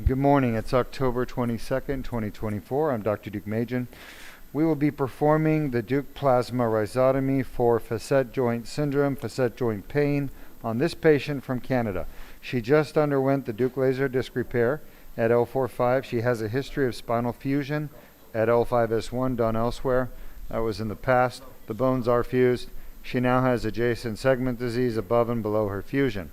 Good morning. It's October 22nd, 2024. I'm Dr. Duke Majan. We will be performing the Duke plasma rhizotomy for facet joint syndrome, facet joint pain on this patient from Canada. She just underwent the Duke laser disc repair at L4-5. She has a history of spinal fusion at L5-S1 done elsewhere. That was in the past. The bones are fused. She now has adjacent segment disease above and below her fusion.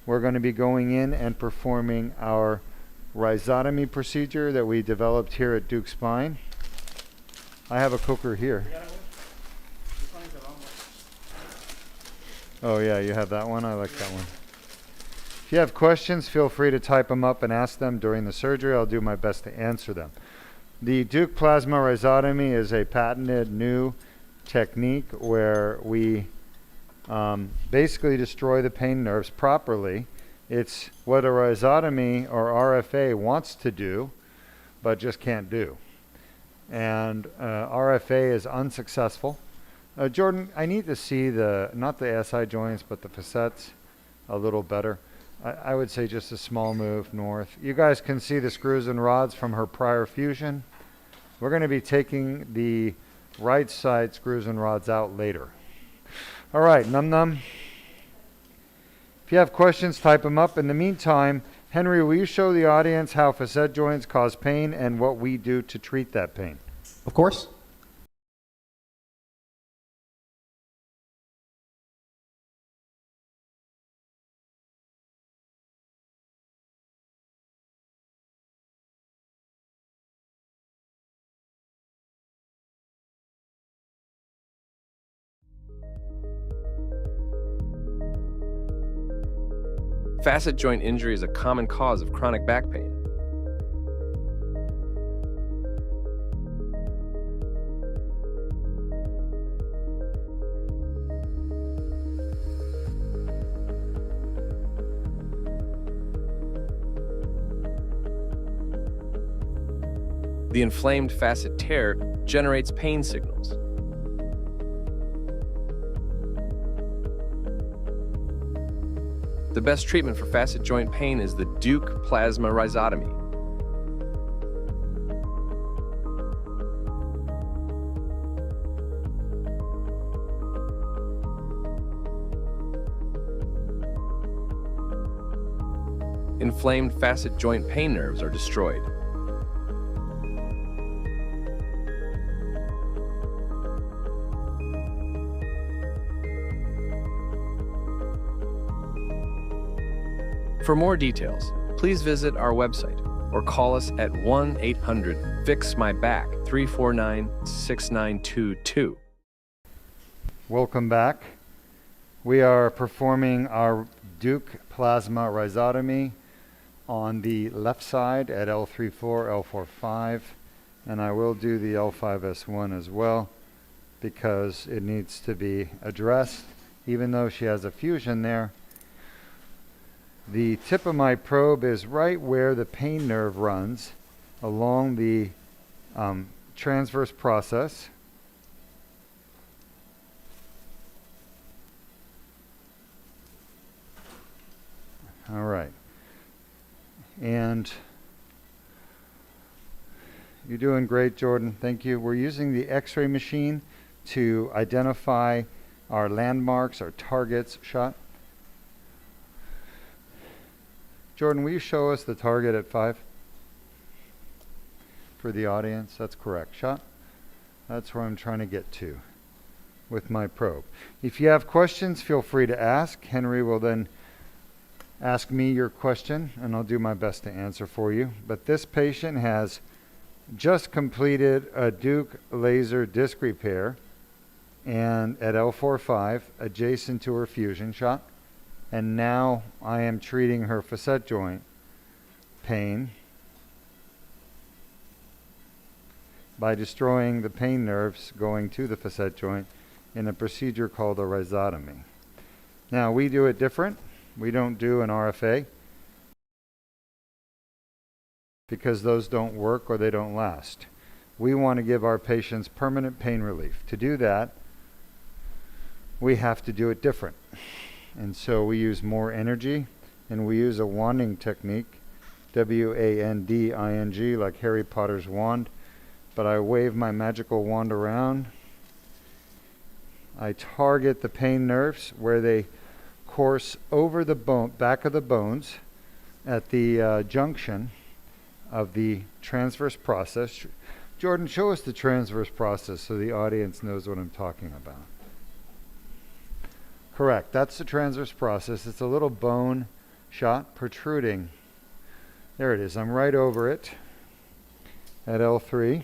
We're going to be going in and performing our rhizotomy procedure that we developed here at Duke Spine. I have a cooker here. Oh yeah, you have that one? I like that one. If you have questions, feel free to type them up and ask them during the surgery. I'll do my best to answer them. The Duke plasma rhizotomy is a patented new technique where we basically destroy the pain nerves properly. It's what a rhizotomy or RFA wants to do, but just can't do. And RFA is unsuccessful. Jordan, I need to see not the SI joints, but the facets a little better. I would say just a small move north. You guys can see the screws and rods from her prior fusion. We're going to be taking the right side screws and rods out later. All right, num. If you have questions, type them up. In the meantime, Henry, will you show the audience how facet joints cause pain and what we do to treat that pain? Of course. Facet joint injury is a common cause of chronic back pain. The inflamed facet tear generates pain signals. The best treatment for facet joint pain is the Duke plasma rhizotomy. Inflamed facet joint pain nerves are destroyed. For more details, please visit our website or call us at 1-800-FIX-MY-BACK 349-6922. Welcome back. We are performing our Duke plasma rhizotomy on the left side at L3-4, L4-5, and I will do the L5-S1 as well because it needs to be addressed. Even though she has a fusion there, the tip of my probe is right where the pain nerve runs along the transverse process. All right. And you're doing great, Jordan. Thank you. We're using the X-ray machine to identify our landmarks, our targets. Shot. Jordan, will you show us the target at 5 for the audience? That's correct. Shot. That's where I'm trying to get to with my probe. If you have questions, feel free to ask. Henry will then ask me your question, and I'll do my best to answer for you. But this patient has just completed a Duke laser disc repair and at L4-5 adjacent to her fusion shot. And now I am treating her facet joint pain by destroying the pain nerves going to the facet joint in a procedure called a rhizotomy. Now we do it different. We don't do an RFA because those don't work or they don't last. We want to give our patients permanent pain relief. To do that, we have to do it different. And so we use more energy and we use a wanding technique W-A-N-D-I-N-G, like Harry Potter's wand. But I wave my magical wand around. I target the pain nerves where they course over the bone, back of the bones at the junction of the transverse process. Jordan, show us the transverse process so the audience knows what I'm talking about. Correct, that's the transverse process. It's a little bone shot protruding. There it is. I'm right over it at L3.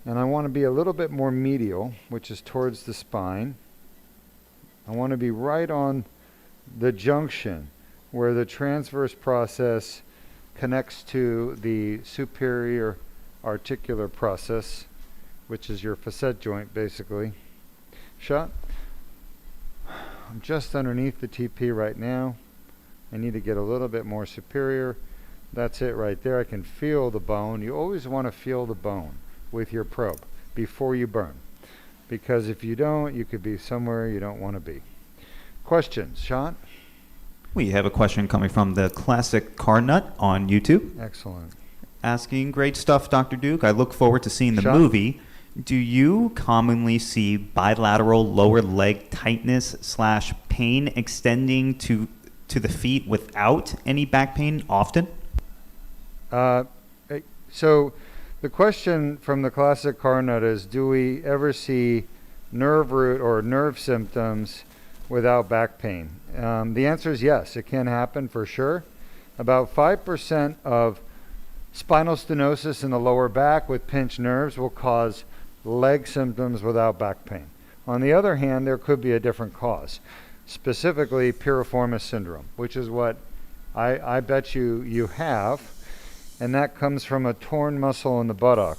And I want to be a little bit more medial, which is towards the spine. I want to be right on the junction where the transverse process connects to the superior articular process, which is your facet joint, basically. Shot. I'm just underneath the TP right now. I need to get a little bit more superior. That's it right there. I can feel the bone. You always want to feel the bone with your probe before you burn, because if you don't, you could be somewhere you don't want to be. Questions, Sean? We have a question coming from the Classic Car Nut on YouTube. Excellent. Asking, great stuff, Dr. Duke. I look forward to seeing the Sean? movie. Do you commonly see bilateral lower leg tightness / pain extending to the feet without any back pain often? So the question from the Classic Car Nut is, do we ever see nerve root or nerve symptoms without back pain? The answer is yes, it can happen for sure. About 5% of spinal stenosis in the lower back with pinched nerves will cause leg symptoms without back pain. On the other hand, there could be a different cause, specifically piriformis syndrome, which is what I bet you have, and that comes from a torn muscle in the buttock.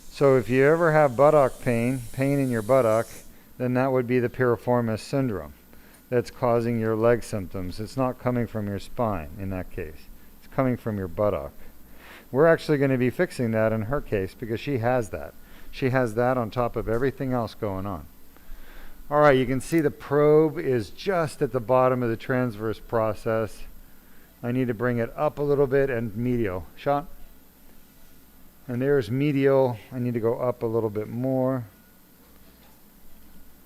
So if you ever have buttock pain in your buttock, then that would be the piriformis syndrome that's causing your leg symptoms. It's not coming from your spine in that case. It's coming from your buttock. We're actually going to be fixing that in her case because she has that. She has that on top of everything else going on. All right, you can see the probe is just at the bottom of the transverse process. I need to bring it up a little bit and medial. Shot. And there's medial. I need to go up a little bit more.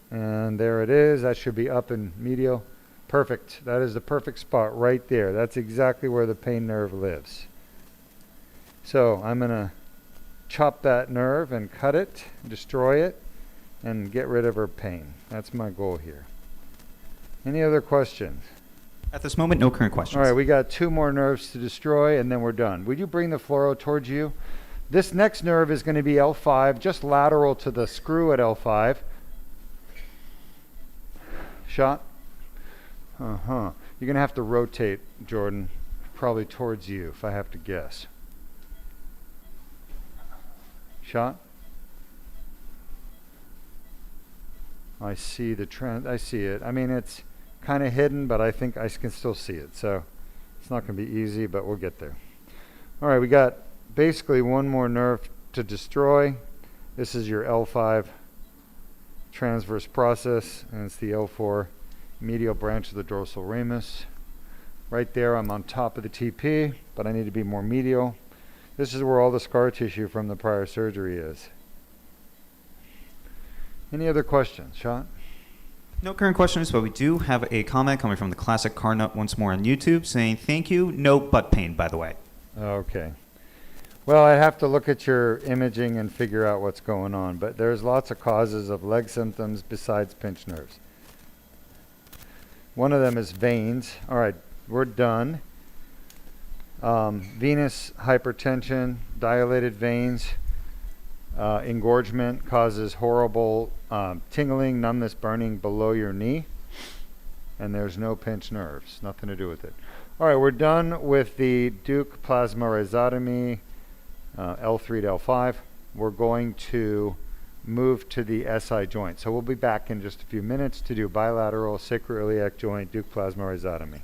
And there it is. That should be up and medial. Perfect. That is the perfect spot right there. That's exactly where the pain nerve lives. So I'm going to chop that nerve and cut it, destroy it, and get rid of her pain. That's my goal here. Any other questions? At this moment, no current questions. All right, we got 2 more nerves to destroy, and then we're done. Would you bring the fluoro towards you? This next nerve is going to be L5, just lateral to the screw at L5. Shot. You're going to have to rotate, Jordan, probably towards you, if I have to guess. Shot. I see I see it. I mean, it's kind of hidden, but I think I can still see it. So it's not going to be easy, but we'll get there. All right, we got basically 1 more nerve to destroy. This is your L5 transverse process, and it's the L4 medial branch of the dorsal ramus. Right there, I'm on top of the TP, but I need to be more medial. This is where all the scar tissue from the prior surgery is. Any other questions, Sean? No current questions, but we do have a comment coming from the Classic Car Nut once more on YouTube saying, thank you, no butt pain, by the way. Okay. Well, I'd have to look at your imaging and figure out what's going on, but there's lots of causes of leg symptoms besides pinched nerves. One of them is veins. All right, we're done. Venous hypertension, dilated veins, engorgement causes horrible tingling, numbness, burning below your knee, and there's no pinched nerves, nothing to do with it. All right, we're done with the Duke plasma rhizotomy, L3-L5. We're going to move to the SI joint. So we'll be back in just a few minutes to do bilateral sacroiliac joint Duke plasma rhizotomy.